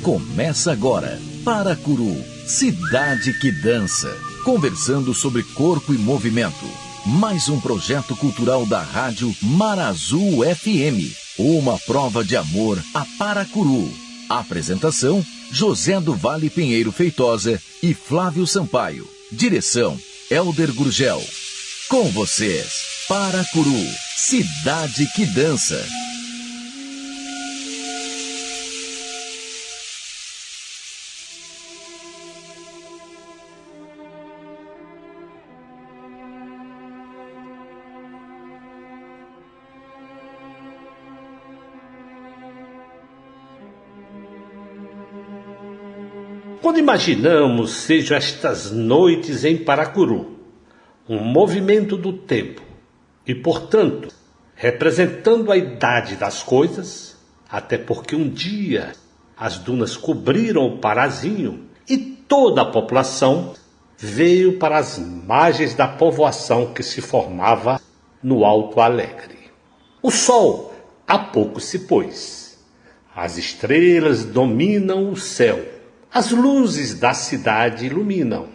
Começa agora, Paracuru, cidade que dança. Conversando sobre corpo e movimento. Mais um projeto cultural da rádio Marazul FM. Uma prova de amor a Paracuru. Apresentação, José do Vale Pinheiro Feitosa e Flávio Sampaio. Direção, Elder Gurgel. Com vocês, Paracuru, cidade que dança. Quando imaginamos sejam estas noites em Paracuru, um movimento do tempo e, portanto, representando a idade das coisas, até porque um dia as dunas cobriram o Parazinho e toda a população veio para as margens da povoação que se formava no Alto Alegre. O sol há pouco se pôs, as estrelas dominam o céu. As luzes da cidade iluminam.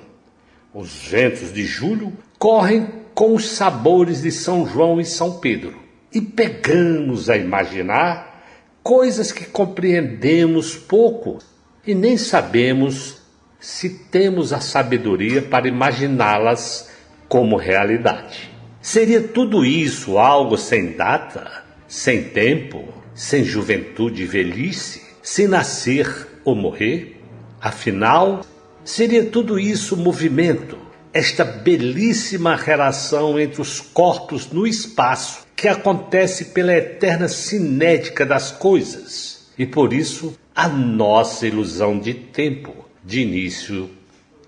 Os ventos de julho correm com os sabores de São João e São Pedro. E pegamos a imaginar coisas que compreendemos pouco e nem sabemos se temos a sabedoria para imaginá-las como realidade. Seria tudo isso algo sem data, sem tempo, sem juventude e velhice, sem nascer ou morrer? Afinal, seria tudo isso movimento, esta belíssima relação entre os corpos no espaço que acontece pela eterna cinética das coisas e por isso a nossa ilusão de tempo, de início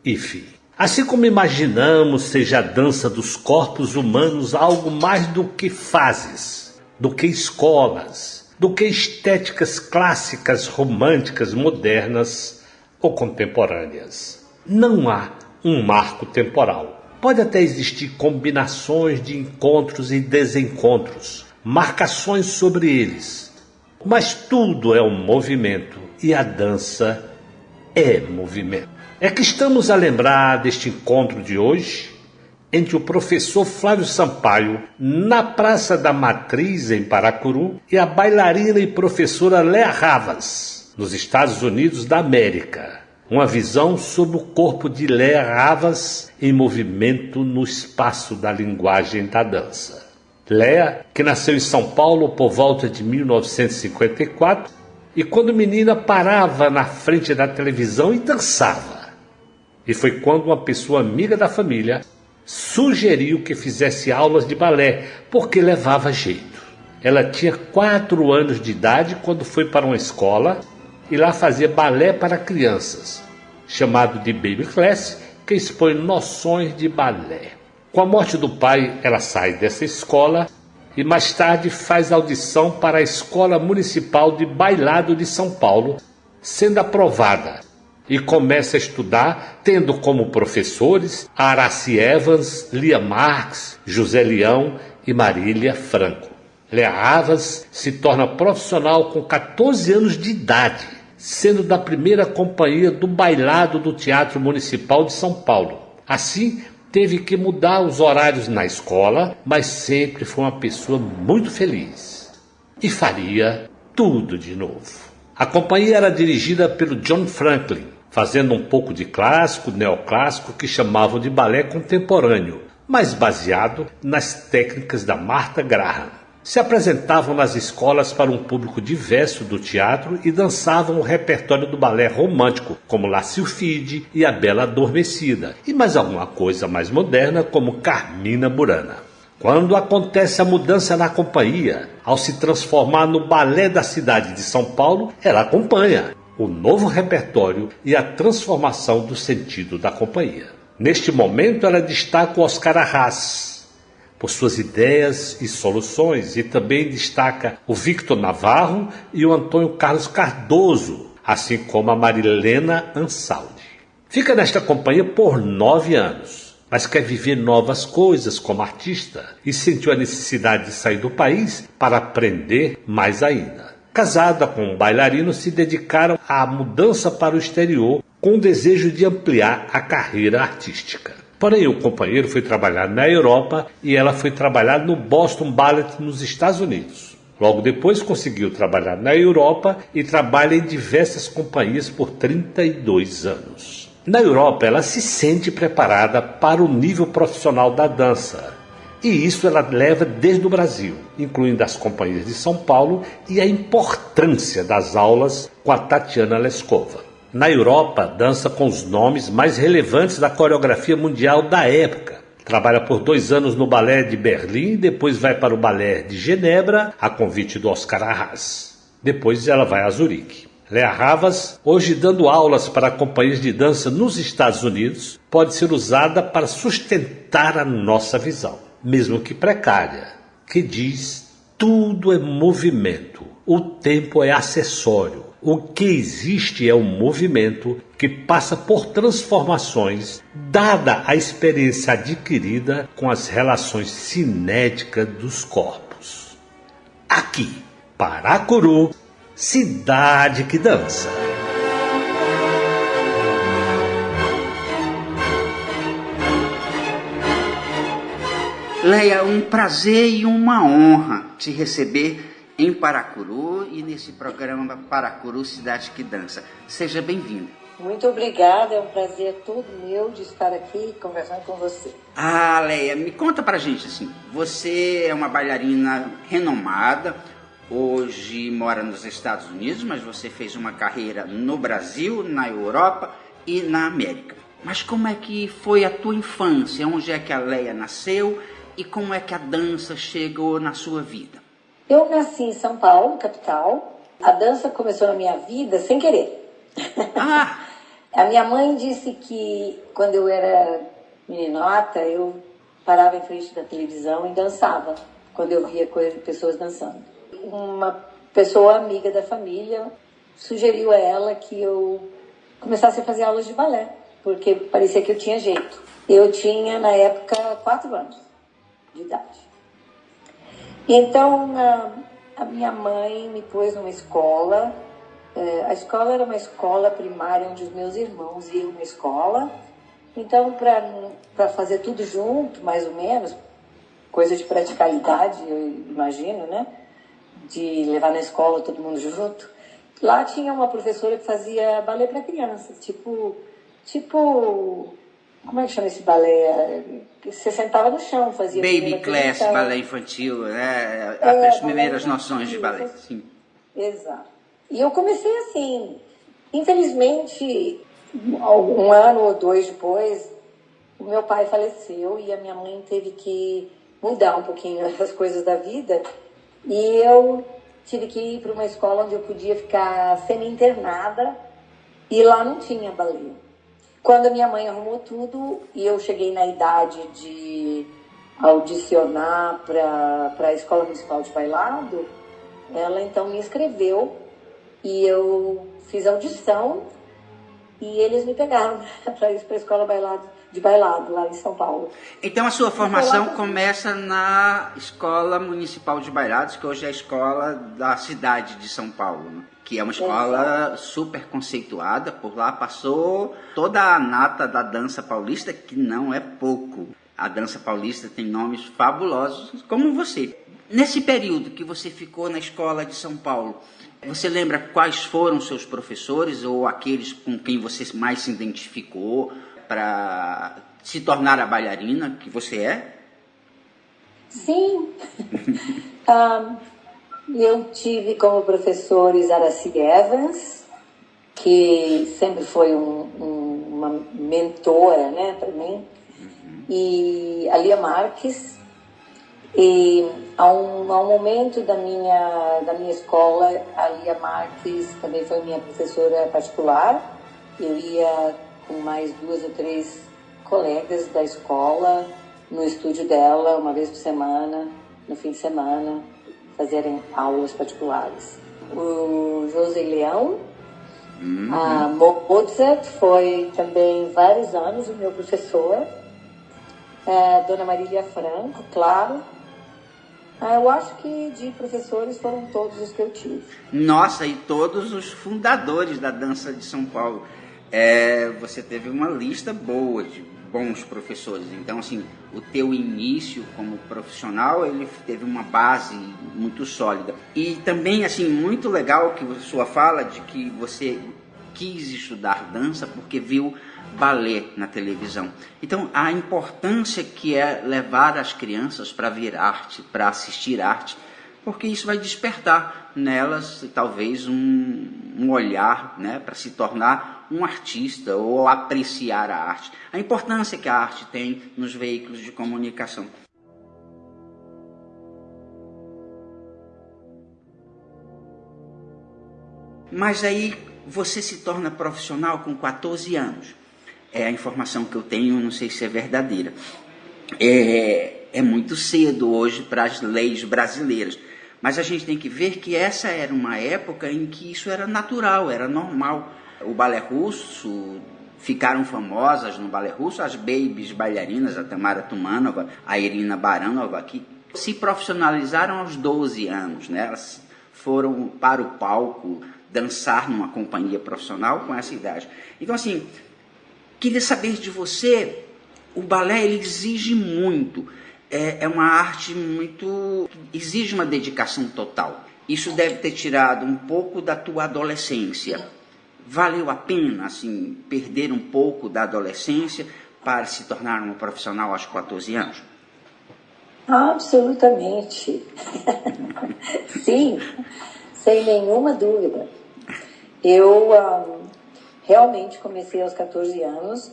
e fim. Assim como imaginamos seja a dança dos corpos humanos algo mais do que fases, do que escolas, do que estéticas clássicas, românticas, modernas ou contemporâneas. Não há um marco temporal. Pode até existir combinações de encontros e desencontros, marcações sobre eles, mas tudo é um movimento e a dança é movimento. É que estamos a lembrar deste encontro de hoje entre o professor Flávio Sampaio na Praça da Matriz em Paracuru e a bailarina e professora Léa Havas nos Estados Unidos da América. Uma visão sobre o corpo de Léa Havas em movimento no espaço da linguagem da dança. Léa, que nasceu em São Paulo por volta de 1954, e quando menina parava na frente da televisão e dançava. E foi quando uma pessoa amiga da família sugeriu que fizesse aulas de balé, porque levava jeito. Ela tinha 4 anos de idade quando foi para uma escola e lá fazia balé para crianças, chamado de Baby Class, que expõe noções de balé. Com a morte do pai, ela sai dessa escola e mais tarde faz audição para a Escola Municipal de Bailado de São Paulo, sendo aprovada, e começa a estudar, tendo como professores Araci Evans, Lia Marques, José Leão e Marília Franco. Léa Havas se torna profissional com 14 anos de idade, sendo da primeira companhia do bailado do Teatro Municipal de São Paulo. Assim, teve que mudar os horários na escola, mas sempre foi uma pessoa muito feliz. E faria tudo de novo. A companhia era dirigida pelo John Franklin, fazendo um pouco de clássico, neoclássico, que chamavam de balé contemporâneo, mas baseado nas técnicas da Martha Graham. Se apresentavam nas escolas para um público diverso do teatro e dançavam o repertório do balé romântico, como La Sylphide e A Bela Adormecida, e mais alguma coisa mais moderna, como Carmina Burana. Quando acontece a mudança na companhia, ao se transformar no balé da cidade de São Paulo, ela acompanha o novo repertório e a transformação do sentido da companhia. Neste momento, ela destaca o Oscar Arras por suas ideias e soluções, e também destaca o Victor Navarro e o Antônio Carlos Cardoso, assim como a Marilena Ansaldi. Fica nesta companhia por 9 anos, mas quer viver novas coisas como artista e sentiu a necessidade de sair do país para aprender mais ainda. Casada com um bailarino, se dedicaram à mudança para o exterior com o desejo de ampliar a carreira artística. Porém, o companheiro foi trabalhar na Europa e ela foi trabalhar no Boston Ballet nos Estados Unidos. Logo depois conseguiu trabalhar na Europa e trabalha em diversas companhias por 32 anos. Na Europa, ela se sente preparada para o nível profissional da dança. E isso ela leva desde o Brasil, incluindo as companhias de São Paulo e a importância das aulas com a Tatiana Leskova. Na Europa, dança com os nomes mais relevantes da coreografia mundial da época. Trabalha por 2 anos no Balé de Berlim, depois vai para o Balé de Genebra, a convite do Oscar Arras. Depois ela vai a Zurique. Lea Havas, hoje dando aulas para companhias de dança nos Estados Unidos, pode ser usada para sustentar a nossa visão, mesmo que precária, que diz: tudo é movimento, o tempo é acessório. O que existe é um movimento que passa por transformações, dada a experiência adquirida com as relações cinéticas dos corpos. Aqui, Paracuru, cidade que dança. Leia, um prazer e uma honra te receber em Paracuru e nesse programa Paracuru Cidade que Dança. Seja bem-vinda. Muito obrigada, é um prazer todo meu de estar aqui conversando com você. Ah, Leia, me conta pra gente assim, você é uma bailarina renomada, hoje mora nos Estados Unidos, mas você fez uma carreira no Brasil, na Europa e na América. Mas como é que foi a tua infância? Onde é que a Leia nasceu e como é que a dança chegou na sua vida? Eu nasci em São Paulo, capital. A dança começou na minha vida sem querer. Ah! A minha mãe disse que quando eu era meninota, eu parava em frente da televisão e dançava, quando eu via pessoas dançando. Uma pessoa amiga da família sugeriu a ela que eu começasse a fazer aulas de balé, porque parecia que eu tinha jeito. Eu tinha, na época, 4 anos de idade. Então, a minha mãe me pôs numa escola. A escola era uma escola primária onde os meus irmãos iam na escola. Então, para fazer tudo junto, mais ou menos, coisa de praticalidade, eu imagino, né? De levar na escola todo mundo junto. Lá tinha uma professora que fazia balé para crianças, tipo, como é que chama esse balé? Você sentava no chão, fazia... Baby class, balé infantil, né? As primeiras noções de balé, sim. Exato. E eu comecei assim. Infelizmente, 1 ano ou 2 depois, o meu pai faleceu e a minha mãe teve que mudar um pouquinho as coisas da vida. E eu tive que ir para uma escola onde eu podia ficar semi-internada e lá não tinha balé. Quando a minha mãe arrumou tudo e eu cheguei na idade de audicionar para a Escola Municipal de Bailado, ela então me inscreveu e eu fiz audição e eles me pegaram para ir para a Escola de Bailado lá em São Paulo. Então a sua formação começa na Escola Municipal de Bailados, que hoje é a escola da cidade de São Paulo, né? Que é uma escola super conceituada. Por lá passou toda a nata da dança paulista, que não é pouco. A dança paulista tem nomes fabulosos, como você. Nesse período que você ficou na escola de São Paulo, você lembra quais foram seus professores ou aqueles com quem você mais se identificou para se tornar a bailarina que você é? Sim. Eu tive como professores Aracy Evans, que sempre foi uma mentora, né, para mim, e a Lia Marques. E a um momento da minha escola, a Lia Marques também foi minha professora particular. Eu ia com mais 2 ou 3 colegas da escola no estúdio dela, uma vez por semana, no fim de semana, fazerem aulas particulares. O José Leão, a Mozart foi também vários anos o meu professor. A Dona Marília Franco, claro. Eu acho que de professores foram todos os que eu tive. Nossa, e todos os fundadores da dança de São Paulo. Você teve uma lista boa de bons professores. Então, assim, o teu início como profissional, ele teve uma base muito sólida. E também, assim, muito legal que a sua fala de que você quis estudar dança porque viu balé na televisão. Então, a importância que é levar as crianças para ver arte, para assistir arte, porque isso vai despertar nelas talvez um olhar, né, para se tornar um artista ou apreciar a arte. A importância que a arte tem nos veículos de comunicação. Mas aí você se torna profissional com 14 anos. É a informação que eu tenho, não sei se é verdadeira. É muito cedo hoje para as leis brasileiras. Mas a gente tem que ver que essa era uma época em que isso era natural, era normal. O balé russo, ficaram famosas no balé russo as babies bailarinas, a Tamara Tumanova, a Irina Baranova, que se profissionalizaram aos 12 anos, né? Elas foram para o palco dançar numa companhia profissional com essa idade. Então, assim, queria saber de você, o balé ele exige muito. É uma arte muito... exige uma dedicação total. Isso deve ter tirado um pouco da tua adolescência. Valeu a pena, assim, perder um pouco da adolescência para se tornar um profissional aos 14 anos? Absolutamente. Sim, sem nenhuma dúvida. Eu realmente comecei aos 14 anos.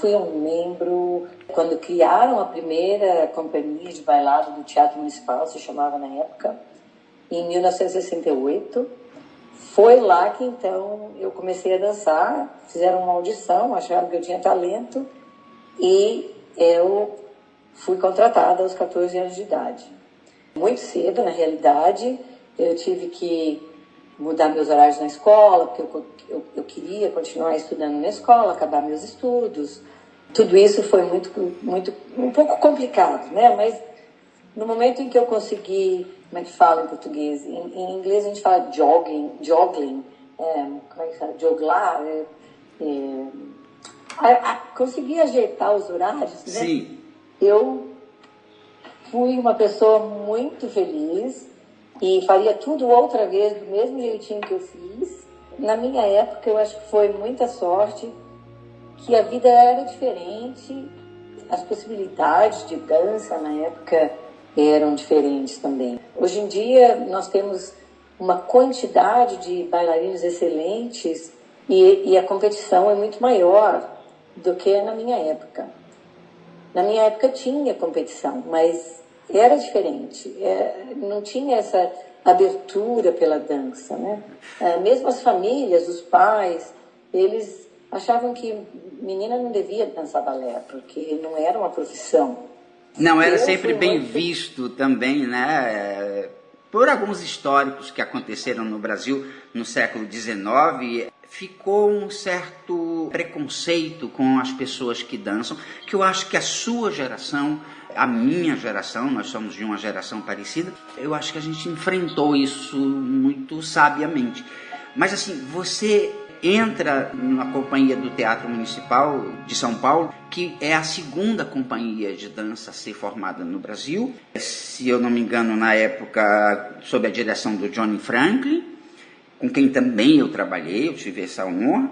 Fui um membro quando criaram a primeira companhia de bailado do Teatro Municipal, se chamava na época, em 1968. Foi lá que então eu comecei a dançar, fizeram uma audição, acharam que eu tinha talento e eu fui contratada aos 14 anos de idade. Muito cedo, na realidade, eu tive que mudar meus horários na escola, porque eu queria continuar estudando na escola, acabar meus estudos. Tudo isso foi um pouco complicado, né? Mas no momento em que eu consegui, como é que fala em português? Em inglês a gente fala joggling, como é que fala? Joglar. Consegui ajeitar os horários, né? Sim. Eu fui uma pessoa muito feliz e faria tudo outra vez do mesmo jeitinho que eu fiz. Na minha época, eu acho que foi muita sorte, que a vida era diferente, as possibilidades de dança na época eram diferentes também. Hoje em dia, nós temos uma quantidade de bailarinos excelentes e a competição é muito maior do que na minha época. Na minha época tinha competição, mas era diferente. Não tinha essa abertura pela dança, né? Mesmo as famílias, os pais, eles achavam que menina não devia dançar balé, porque não era uma profissão. Não era sempre bem visto também, né? Por alguns históricos que aconteceram no Brasil no século XIX, ficou um certo preconceito com as pessoas que dançam, que eu acho que a sua geração, a minha geração, nós somos de uma geração parecida, eu acho que a gente enfrentou isso muito sabiamente. Mas assim, você entra na companhia do Teatro Municipal de São Paulo, que é a segunda companhia de dança a ser formada no Brasil, se eu não me engano, na época, sob a direção do Johnny Franklin, com quem também eu trabalhei, eu tive essa honra.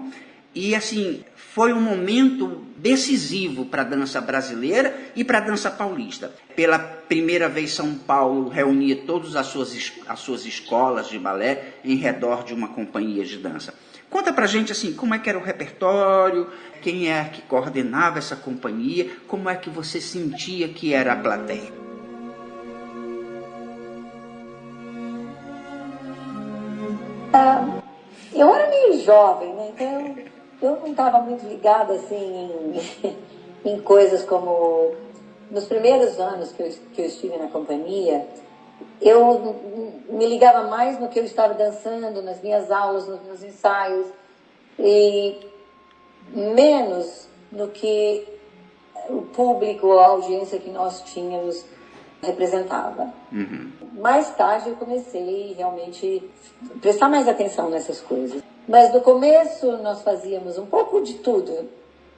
E assim, foi um momento decisivo para a dança brasileira e para a dança paulista. Pela primeira vez, São Paulo reunia todas as suas escolas de balé em redor de uma companhia de dança. Conta pra gente assim, como é que era o repertório, quem é que coordenava essa companhia, como é que você sentia que era a plateia? Eu era meio jovem, né? Então eu não estava muito ligada assim em coisas como... Nos primeiros anos que eu estive na companhia, eu me ligava mais no que eu estava dançando, nas minhas aulas, nos meus ensaios, e menos no que o público, a audiência que nós tínhamos representava. Mais tarde eu comecei realmente a prestar mais atenção nessas coisas. Mas no começo nós fazíamos um pouco de tudo.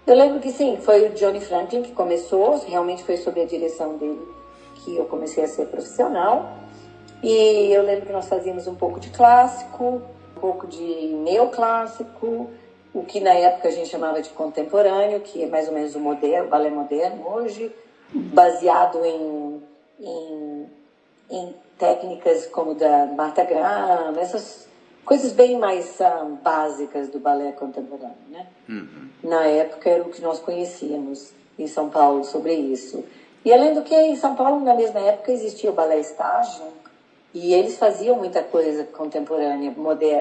Eu lembro que sim, foi o Johnny Franklin que começou, realmente foi sob a direção dele que eu comecei a ser profissional. E eu lembro que nós fazíamos um pouco de clássico, um pouco de neoclássico, o que na época a gente chamava de contemporâneo, que é mais ou menos o moderno, o balé moderno hoje, baseado em técnicas como da Martha Graham, essas coisas bem mais básicas do balé contemporâneo, né? Na época era o que nós conhecíamos em São Paulo sobre isso. E além do que, em São Paulo, na mesma época, existia o balé estágio, e eles faziam muita coisa contemporânea,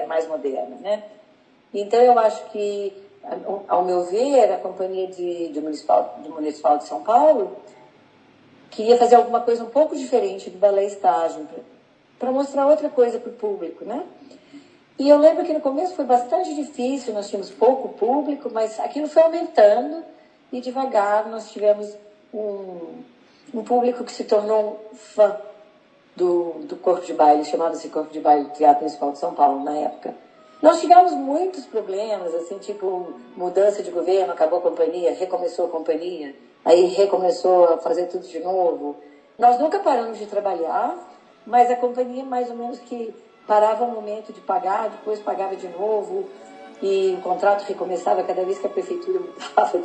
mais moderna, né? Então eu acho que, ao meu ver, a Companhia do Municipal de São Paulo queria fazer alguma coisa um pouco diferente do balé estágio, para mostrar outra coisa para o público, né? E eu lembro que no começo foi bastante difícil, nós tínhamos pouco público, mas aquilo foi aumentando e devagar nós tivemos um público que se tornou fã do Corpo de Baile, chamava-se Corpo de Baile do Teatro Municipal de São Paulo na época. Nós tivemos muitos problemas, assim, tipo mudança de governo, acabou a companhia, recomeçou a companhia, aí recomeçou a fazer tudo de novo. Nós nunca paramos de trabalhar, mas a companhia mais ou menos que parava um momento de pagar, depois pagava de novo, e o contrato recomeçava cada vez que a prefeitura mudava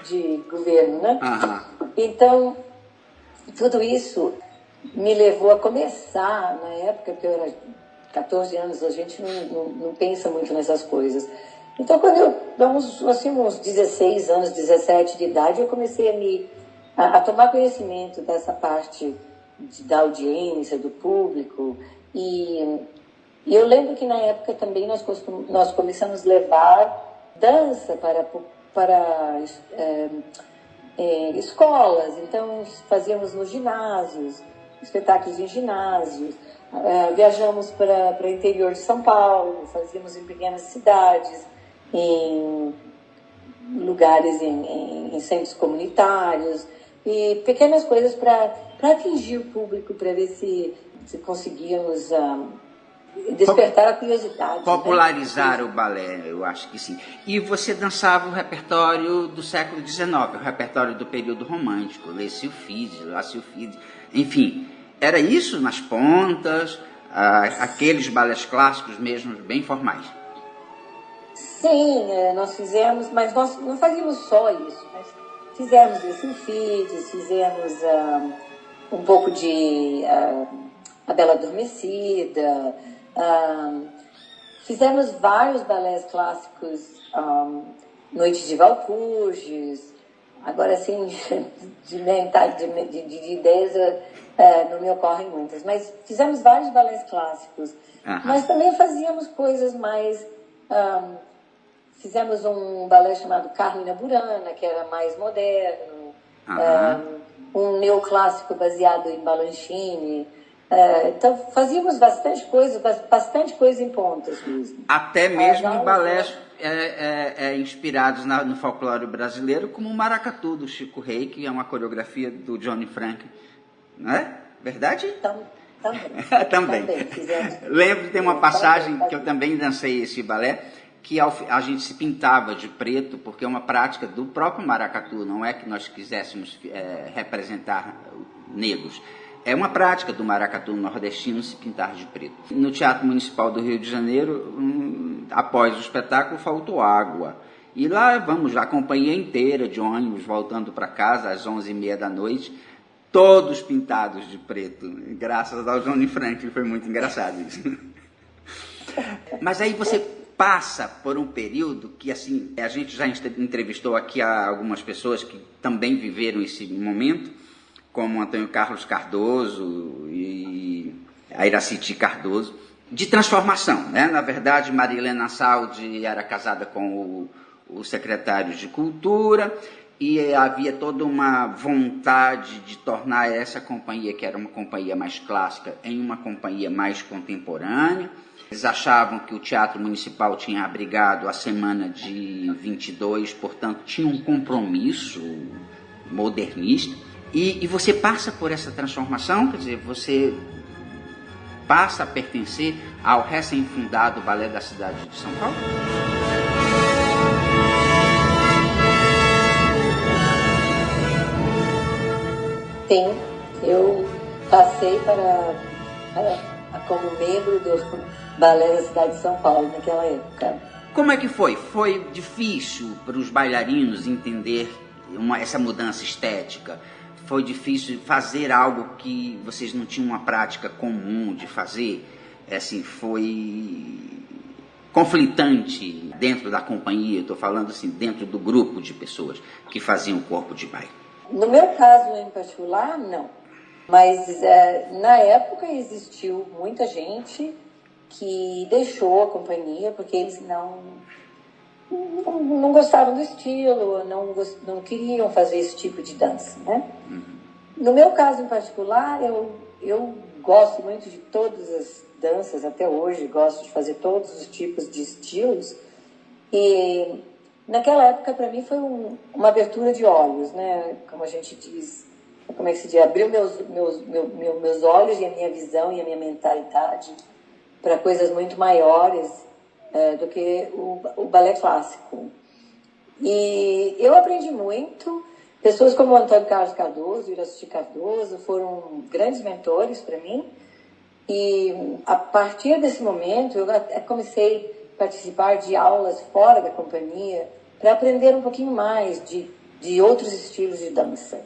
de governo, né? Então, tudo isso me levou a começar, na época que eu era 14 anos, a gente não pensa muito nessas coisas. Então, quando eu, uns 16 anos, 17 de idade, eu comecei a tomar conhecimento dessa parte da audiência, do público. E eu lembro que na época também nós começamos a levar dança para escolas. Então, fazíamos nos ginásios, espetáculos em ginásios. Viajamos para o interior de São Paulo, fazíamos em pequenas cidades, em lugares, em centros comunitários, e pequenas coisas para atingir o público, para ver se conseguíamos despertar a curiosidade. Popularizar, né? O balé, eu acho que sim. E você dançava o repertório do século XIX, o repertório do período romântico, Les Sylphides, La Sylphide, enfim. Era isso nas pontas, aqueles balés clássicos mesmo, bem formais? Sim, nós fizemos, mas nós não fazíamos só isso. Nós fizemos Les Sylphides, fizemos um pouco de A Bela Adormecida, fizemos vários balés clássicos, Noite de Walpurgis. Agora, assim, de ideias não me ocorrem muitas, mas fizemos vários balés clássicos. Mas também fazíamos coisas mais... fizemos um balé chamado Carmina Burana, que era mais moderno, um neoclássico baseado em Balanchine. Então, fazíamos bastante coisa em pontas mesmo. Até mesmo balés inspirados no folclore brasileiro, como o Maracatu, do Chico Rei, que é uma coreografia do Johnny Franklin. Não é? Verdade? Também. Lembro de ter uma passagem que eu também dancei esse balé, que a gente se pintava de preto, porque é uma prática do próprio maracatu, não é que nós quiséssemos representar negros. É uma prática do maracatu nordestino se pintar de preto. No Teatro Municipal do Rio de Janeiro, após o espetáculo, faltou água. E lá vamos, a companhia inteira de ônibus voltando para casa às 11h30 da noite, todos pintados de preto, graças ao Johnny Franklin, foi muito engraçado isso. Mas aí você passa por um período que, assim, a gente já entrevistou aqui algumas pessoas que também viveram esse momento, como Antônio Carlos Cardoso e a Iraciti Cardoso, de transformação, né? Na verdade, Maria Helena Saldi era casada com o secretário de Cultura, e havia toda uma vontade de tornar essa companhia, que era uma companhia mais clássica, em uma companhia mais contemporânea. Eles achavam que o Teatro Municipal tinha abrigado a Semana de 22, portanto, tinha um compromisso modernista. E você passa por essa transformação, quer dizer, você passa a pertencer ao recém-fundado Balé da cidade de São Paulo? Sim, eu passei como membro do Balé da cidade de São Paulo naquela época. Como é que foi? Foi difícil para os bailarinos entender essa mudança estética? Foi difícil fazer algo que vocês não tinham uma prática comum de fazer? Assim, foi conflitante dentro da companhia, estou falando assim, dentro do grupo de pessoas que faziam o corpo de baile? No meu caso em particular, não. Mas na época existiu muita gente que deixou a companhia porque eles não gostavam do estilo, não queriam fazer esse tipo de dança, né? No meu caso em particular, eu gosto muito de todas as danças até hoje, gosto de fazer todos os tipos de estilos, e naquela época para mim foi uma abertura de olhos, né? Como a gente diz, como é que se diz? Abriu meus olhos e a minha visão e a minha mentalidade para coisas muito maiores do que o balé clássico. E eu aprendi muito. Pessoas como o Antônio Carlos Cardoso e o Iraci Cardoso foram grandes mentores para mim. E a partir desse momento eu comecei a participar de aulas fora da companhia para aprender um pouquinho mais de outros estilos de dança.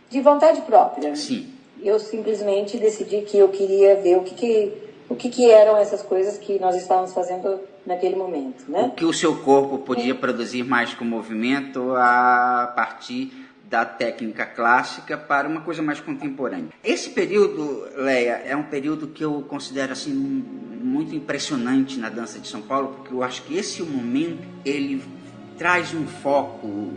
De vontade própria. Sim. Eu simplesmente decidi que eu queria ver o que eram essas coisas que nós estávamos fazendo naquele momento, né? O que o seu corpo podia produzir mais com o movimento a partir da técnica clássica para uma coisa mais contemporânea. Esse período, Leia, é um período que eu considero assim muito impressionante na dança de São Paulo, porque eu acho que esse momento ele traz um foco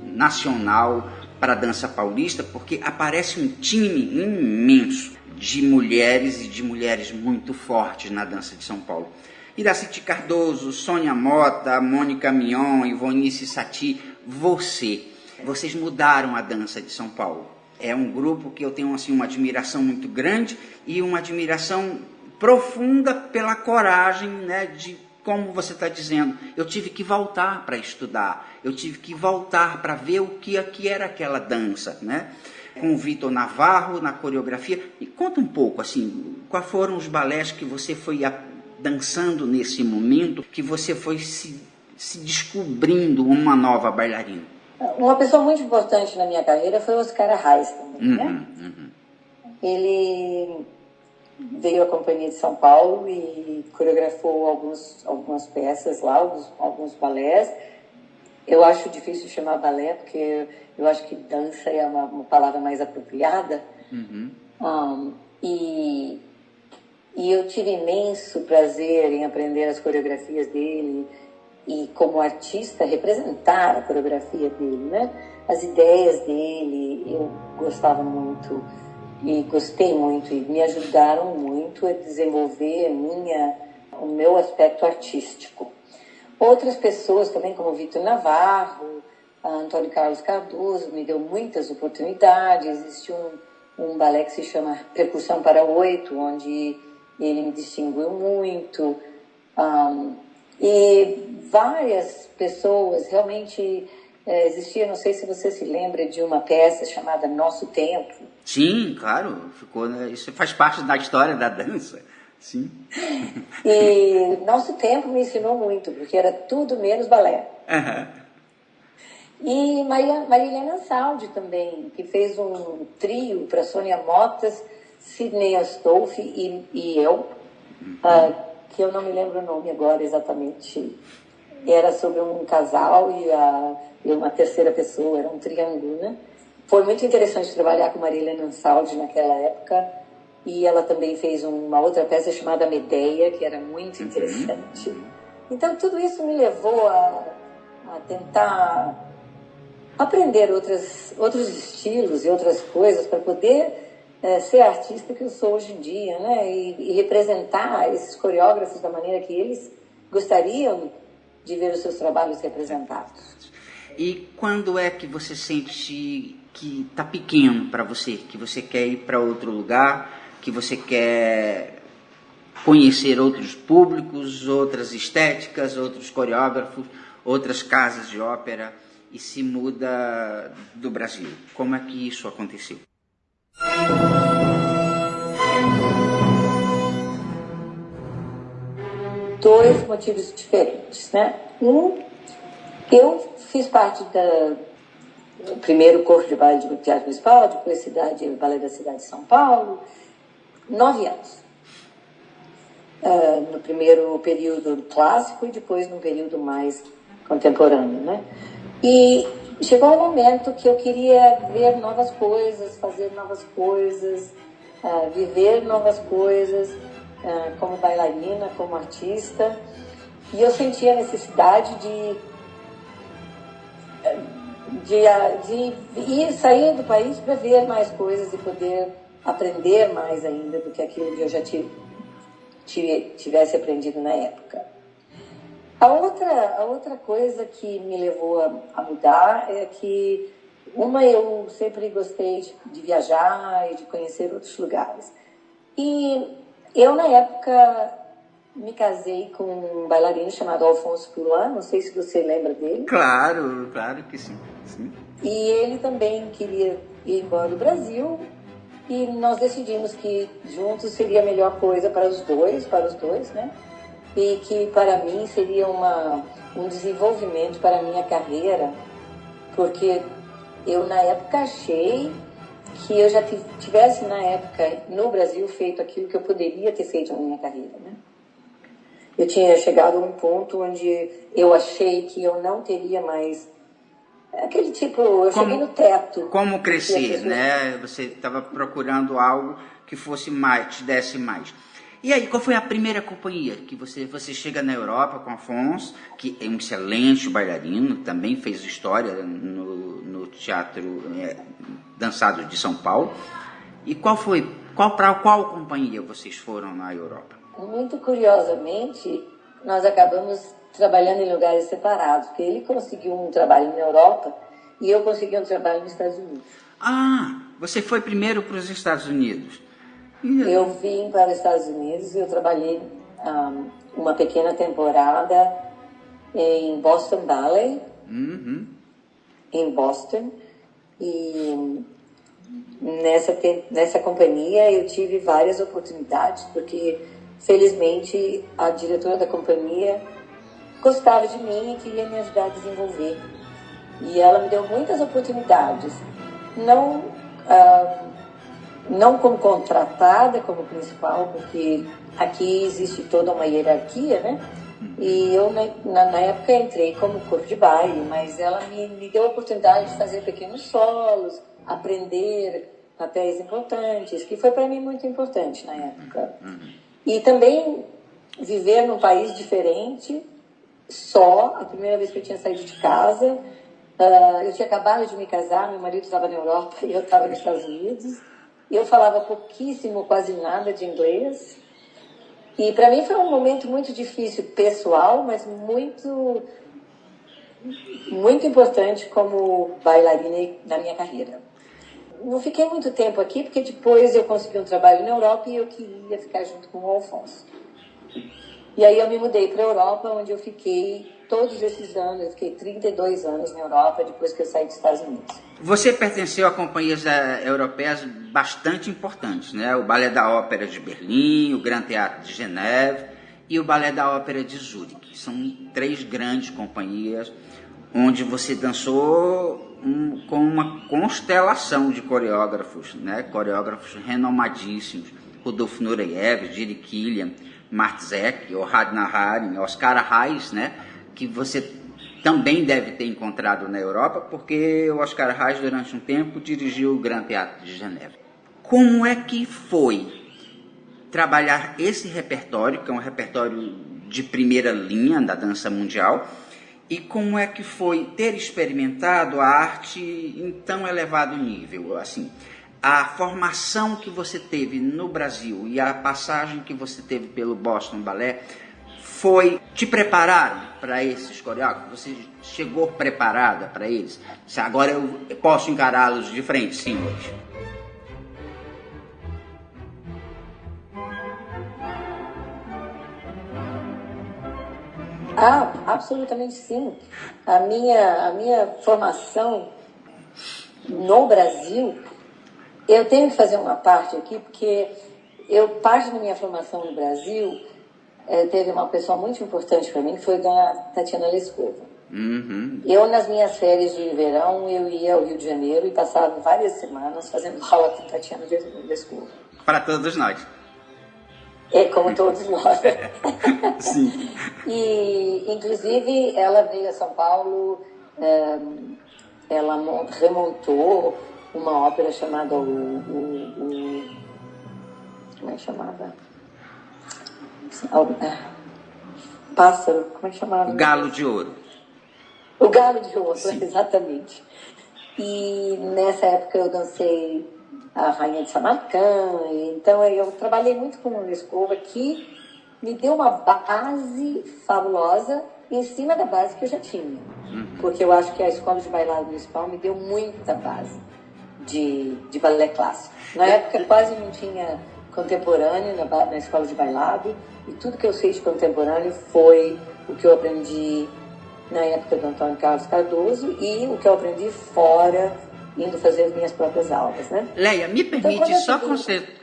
nacional para a dança paulista, porque aparece um time imenso de mulheres e de mulheres muito fortes na dança de São Paulo. Iraci Cardoso, Sônia Mota, Mônica Mignon, Ivonice Sati, vocês mudaram a dança de São Paulo. É um grupo que eu tenho assim, uma admiração muito grande e uma admiração profunda pela coragem, né, de, como você está dizendo, eu tive que voltar para estudar, eu tive que voltar para ver o que era aquela dança, né? Com o Vitor Navarro na coreografia. E conta um pouco, assim, quais foram os balés que você foi dançando nesse momento, que você foi se descobrindo uma nova bailarina? Uma pessoa muito importante na minha carreira foi o Oscar Arraes também, né? Ele veio à Companhia de São Paulo e coreografou algumas peças lá, alguns balés. Eu acho difícil chamar balé, porque eu acho que dança é uma palavra mais apropriada. E eu tive imenso prazer em aprender as coreografias dele e, como artista, representar a coreografia dele, né? As ideias dele, eu gostava muito e gostei muito e me ajudaram muito a desenvolver o meu aspecto artístico. Outras pessoas também, como o Vitor Navarro, Antônio Carlos Cardoso, me deu muitas oportunidades. Existe um balé que se chama Percussão para 8, onde ele me distinguiu muito. E várias pessoas, realmente existia, não sei se você se lembra de uma peça chamada Nosso Tempo. Sim, claro, isso faz parte da história da dança. Sim. E Nosso Tempo me ensinou muito, porque era tudo menos balé. E Marília Ansaldi também, que fez um trio para Sônia Motas, Sidney Astolfi e eu, que eu não me lembro o nome agora exatamente. Era sobre um casal e uma terceira pessoa, era um triângulo, né? Foi muito interessante trabalhar com Marília Ansaldi naquela época. E ela também fez uma outra peça chamada Medeia, que era muito interessante. Então, tudo isso me levou a tentar aprender outros estilos e outras coisas para poder ser a artista que eu sou hoje em dia, né? E representar esses coreógrafos da maneira que eles gostariam de ver os seus trabalhos representados. E quando é que você sente que está pequeno para você, que você quer ir para outro lugar, que você quer conhecer outros públicos, outras estéticas, outros coreógrafos, outras casas de ópera e se muda do Brasil? Como é que isso aconteceu? Dois motivos diferentes, né? Eu fiz parte do primeiro corpo de baile do Teatro Municipal, depois Balé da Cidade de São Paulo, 9 anos. No primeiro período clássico e depois no período mais contemporâneo, né? E chegou um momento que eu queria ver novas coisas, fazer novas coisas, viver novas coisas, como bailarina, como artista, e eu sentia a necessidade de sair do país para ver mais coisas e poder aprender mais ainda do que aquilo que eu já tivesse aprendido na época. A outra coisa que me levou a mudar é que eu sempre gostei de viajar e de conhecer outros lugares. E eu, na época, me casei com um bailarino chamado Alfonso Curuá, não sei se você lembra dele. Claro que sim. E ele também queria ir embora do Brasil, e nós decidimos que juntos seria a melhor coisa para os dois, né? E que para mim seria um desenvolvimento para a minha carreira, porque eu, na época, achei que eu já tivesse, na época, no Brasil, feito aquilo que eu poderia ter feito na minha carreira, né? Eu tinha chegado a um ponto onde eu achei que eu não teria mais aquele tipo, cheguei no teto. Como crescer, né? Você estava procurando algo que fosse mais, te desse mais. E aí, qual foi a primeira companhia que você chega na Europa com Afonso, que é um excelente bailarino, também fez história no Teatro Dançado de São Paulo. E para qual companhia vocês foram na Europa? Muito curiosamente, nós acabamos trabalhando em lugares separados, porque ele conseguiu um trabalho na Europa e eu consegui um trabalho nos Estados Unidos. Ah, você foi primeiro para os Estados Unidos. Eu vim para os Estados Unidos e eu trabalhei uma pequena temporada em Boston Ballet, em Boston, e nessa companhia eu tive várias oportunidades, porque felizmente a diretora da companhia gostava de mim e queria me ajudar a desenvolver. E ela me deu muitas oportunidades, não como contratada, como principal, porque aqui existe toda uma hierarquia, né? E eu, na época, entrei como corpo de baile, mas ela me deu a oportunidade de fazer pequenos solos, aprender papéis importantes, que foi para mim muito importante na época. E também viver num país diferente, a primeira vez que eu tinha saído de casa. Eu tinha acabado de me casar, meu marido estava na Europa e eu estava nos Estados Unidos. Eu falava pouquíssimo, quase nada de inglês. E para mim foi um momento muito difícil, pessoal, mas muito, muito importante como bailarina na minha carreira. Não fiquei muito tempo aqui, porque depois eu consegui um trabalho na Europa e eu queria ficar junto com o Alfonso. E aí eu me mudei para a Europa, onde eu fiquei todos esses anos. Eu fiquei 32 anos na Europa, depois que eu saí dos Estados Unidos. Você pertenceu a companhias europeias bastante importantes, né? O Balé da Ópera de Berlim, o Grand Teatro de Geneve e o Balé da Ópera de Zurique. São 3 grandes companhias onde você dançou com uma constelação de coreógrafos, né? Coreógrafos renomadíssimos. Rudolf Nureyev, Giri Kilian, Martzek, Ohad Naharin, Oscar Reis, né? Que você também deve ter encontrado na Europa, porque o Oscar Reis, durante um tempo, dirigiu o Grand Teatro de Geneve. Como é que foi trabalhar esse repertório, que é um repertório de primeira linha da dança mundial, e como é que foi ter experimentado a arte em tão elevado nível? Assim, a formação que você teve no Brasil e a passagem que você teve pelo Boston Ballet te prepararam para esses coreógrafos? Você chegou preparada para eles? Agora eu posso encará-los de frente, sim, hoje. Ah, absolutamente sim. A minha formação no Brasil, eu tenho que fazer uma parte aqui, porque parte da minha formação no Brasil teve uma pessoa muito importante para mim, que foi a Tatiana Lescova. Uhum. Eu, nas minhas férias de verão, eu ia ao Rio de Janeiro e passava várias semanas fazendo aula com Tatiana Lescova. Para todos nós. Como todos nós. Sim. E, inclusive, ela veio a São Paulo, ela remontou uma ópera chamada como é que chamava? Pássaro, como é que chamava? O Galo de Ouro. O Galo de Ouro, sim. Exatamente. E nessa época eu dancei a Rainha de Samarcã, então eu trabalhei muito com uma escova que me deu uma base fabulosa em cima da base que eu já tinha. Porque eu acho que a Escola de Bailado Municipal me deu muita base de balé clássico. Na época quase não tinha contemporâneo na Escola de Bailado, e tudo que eu sei de contemporâneo foi o que eu aprendi na época do Antônio Carlos Cardoso e o que eu aprendi fora, indo fazer as minhas próprias aulas, né? Leia, me permite só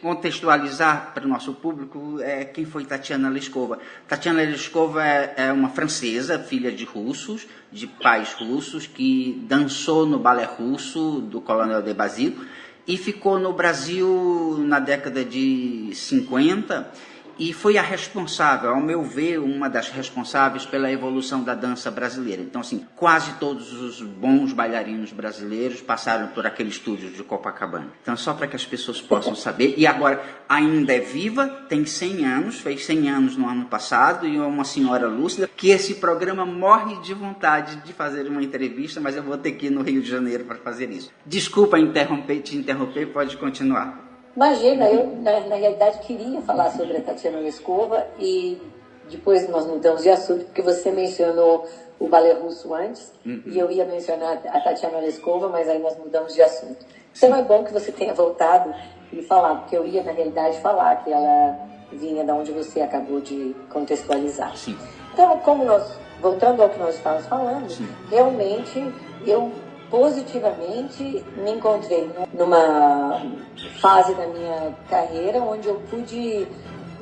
contextualizar para o nosso público quem foi Tatiana Lescova. Tatiana Lescova é uma francesa, filha de russos, de pais russos, que dançou no balé russo do Coronel de Basile e ficou no Brasil na década de 50 e foi a responsável, ao meu ver, uma das responsáveis pela evolução da dança brasileira. Então, assim, quase todos os bons bailarinos brasileiros passaram por aquele estúdio de Copacabana. Então, só para que as pessoas possam saber. E agora, ainda é viva, tem 100 anos, fez 100 anos no ano passado, e é uma senhora lúcida, que esse programa morre de vontade de fazer uma entrevista, mas eu vou ter que ir no Rio de Janeiro para fazer isso. Desculpa te interromper, pode continuar. Imagina, eu na realidade queria falar sobre a Tatiana Lescova e depois nós mudamos de assunto porque você mencionou o balé russo antes e eu ia mencionar a Tatiana Lescova, mas aí nós mudamos de assunto. Então é bom que você tenha voltado e falado, porque eu ia na realidade falar que ela vinha da onde você acabou de contextualizar. Sim. Então, voltando ao que nós estávamos falando, sim, realmente eu positivamente me encontrei numa fase da minha carreira onde eu pude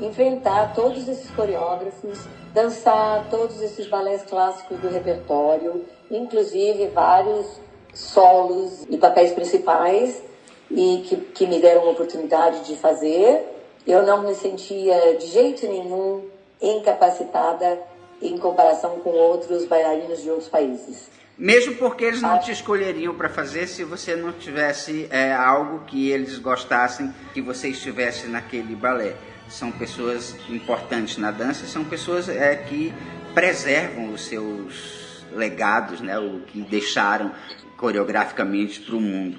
enfrentar todos esses coreógrafos, dançar todos esses balés clássicos do repertório, inclusive vários solos e papéis principais e que me deram a oportunidade de fazer. Eu não me sentia de jeito nenhum incapacitada em comparação com outros bailarinos de outros países. Mesmo porque eles não te escolheriam para fazer se você não tivesse algo que eles gostassem que você estivesse naquele balé. São pessoas importantes na dança, são pessoas que preservam os seus legados, né, o que deixaram coreograficamente para o mundo.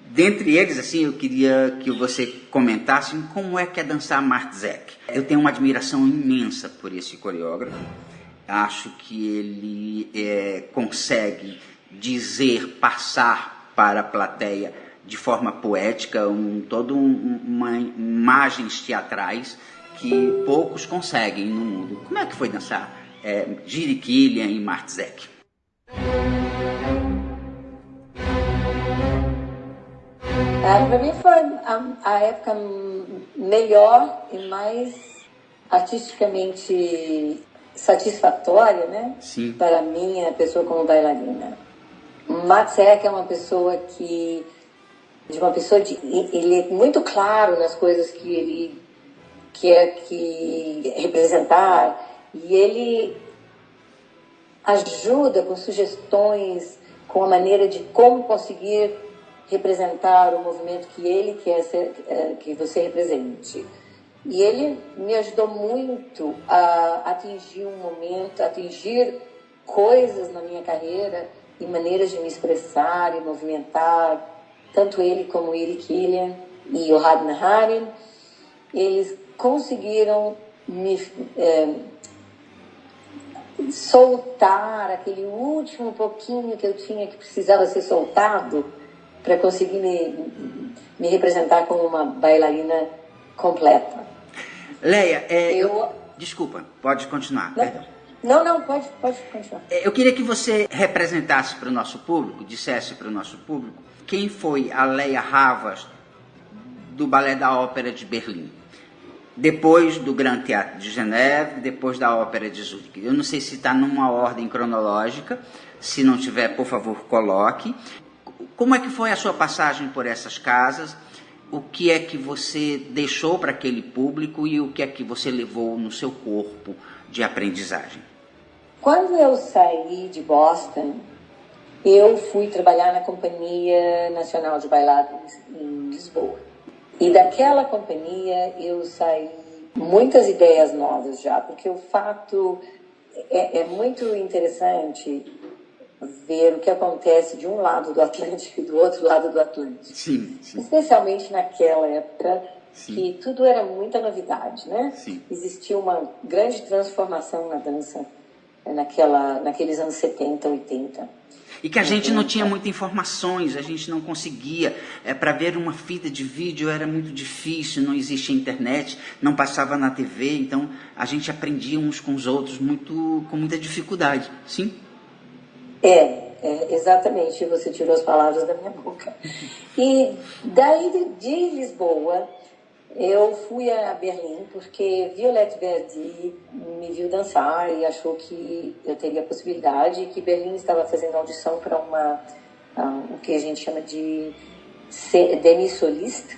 Dentre eles, assim, eu queria que você comentasse como é que é dançar Martzek. Eu tenho uma admiração imensa por esse coreógrafo. Acho que ele consegue passar para a plateia de forma poética, uma imagens teatrais que poucos conseguem no mundo. Como é que foi dançar Jiří Kylián e Martzek? Para mim foi a época melhor e mais artisticamente satisfatória, né? Sim. Para mim, a pessoa como bailarina. Martzek é uma pessoa ele é muito claro nas coisas que ele quer representar e ele ajuda com sugestões, com a maneira de como conseguir representar o movimento que ele quer que você represente. E ele me ajudou muito a atingir coisas na minha carreira e maneiras de me expressar e movimentar, tanto ele como o Jiří Kylián e o Ohad Naharin. Eles conseguiram me soltar aquele último pouquinho que eu tinha que precisava ser soltado para conseguir me representar como uma bailarina completa. Leia, desculpa, pode continuar, perdão. Não, pode continuar. Eu queria que você representasse para o nosso público, dissesse para o nosso público, quem foi a Leia Havas do Balé da Ópera de Berlim. Depois do Grand Teatro de Geneve, depois da Ópera de Zurique. Eu não sei se está numa ordem cronológica, se não tiver, por favor, coloque. Como é que foi a sua passagem por essas casas? O que é que você deixou para aquele público e o que é que você levou no seu corpo de aprendizagem? Quando eu saí de Boston, eu fui trabalhar na Companhia Nacional de Bailado em Lisboa. E daquela companhia eu saí muitas ideias novas já, porque o fato é muito interessante ver o que acontece de um lado do Atlântico e do outro lado do Atlântico. Sim. Especialmente naquela época, Sim. que tudo era muita novidade, né? Sim. Existia uma grande transformação na dança naqueles anos 70, 80. E que a gente não tinha muitas informações, a gente não conseguia. Para ver uma fita de vídeo era muito difícil, não existia internet, não passava na TV, então a gente aprendia uns com os outros com muita dificuldade. Sim? Exatamente, você tirou as palavras da minha boca. E daí de Lisboa, eu fui a Berlim porque Violette Verdi me viu dançar e achou que eu teria possibilidade, que Berlim estava fazendo audição para o que a gente chama de demi-solista,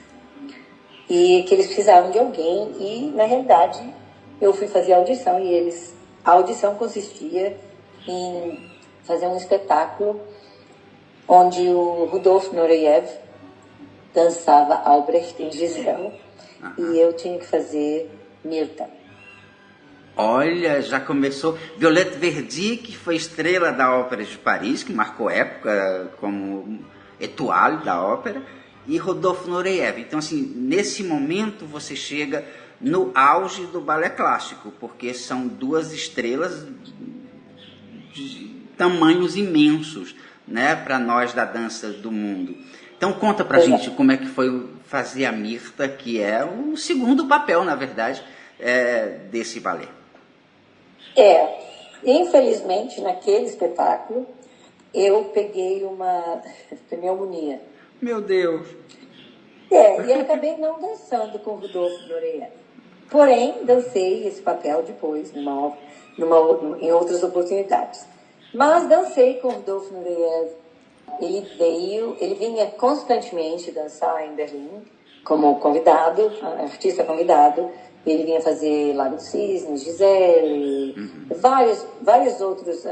e que eles precisavam de alguém, e na realidade eu fui fazer a audição a audição consistia em fazer um espetáculo onde o Rudolf Nureyev dançava Albrecht em Giselle e eu tinha que fazer Mirta. Olha, já começou. Violette Verdi, que foi estrela da Ópera de Paris, que marcou época como étoile da ópera, e Rodolphe Nureyev. Então, assim, nesse momento você chega no auge do balé clássico, porque são duas estrelas de tamanhos imensos, né, para nós da dança do mundo. Então conta pra gente como é que foi fazer a Mirta, que é o segundo papel, na verdade, desse balé. Infelizmente, naquele espetáculo, eu peguei uma pneumonia. Meu Deus! E acabei não dançando com o Rudolf Nureyev. Porém, dancei esse papel depois, em outras oportunidades. Mas dancei com o Rudolf Nureyev. Ele vinha constantemente dançar em Berlim como convidado, artista convidado. Ele vinha fazer Lago dos Cisnes, Gisele, vários outros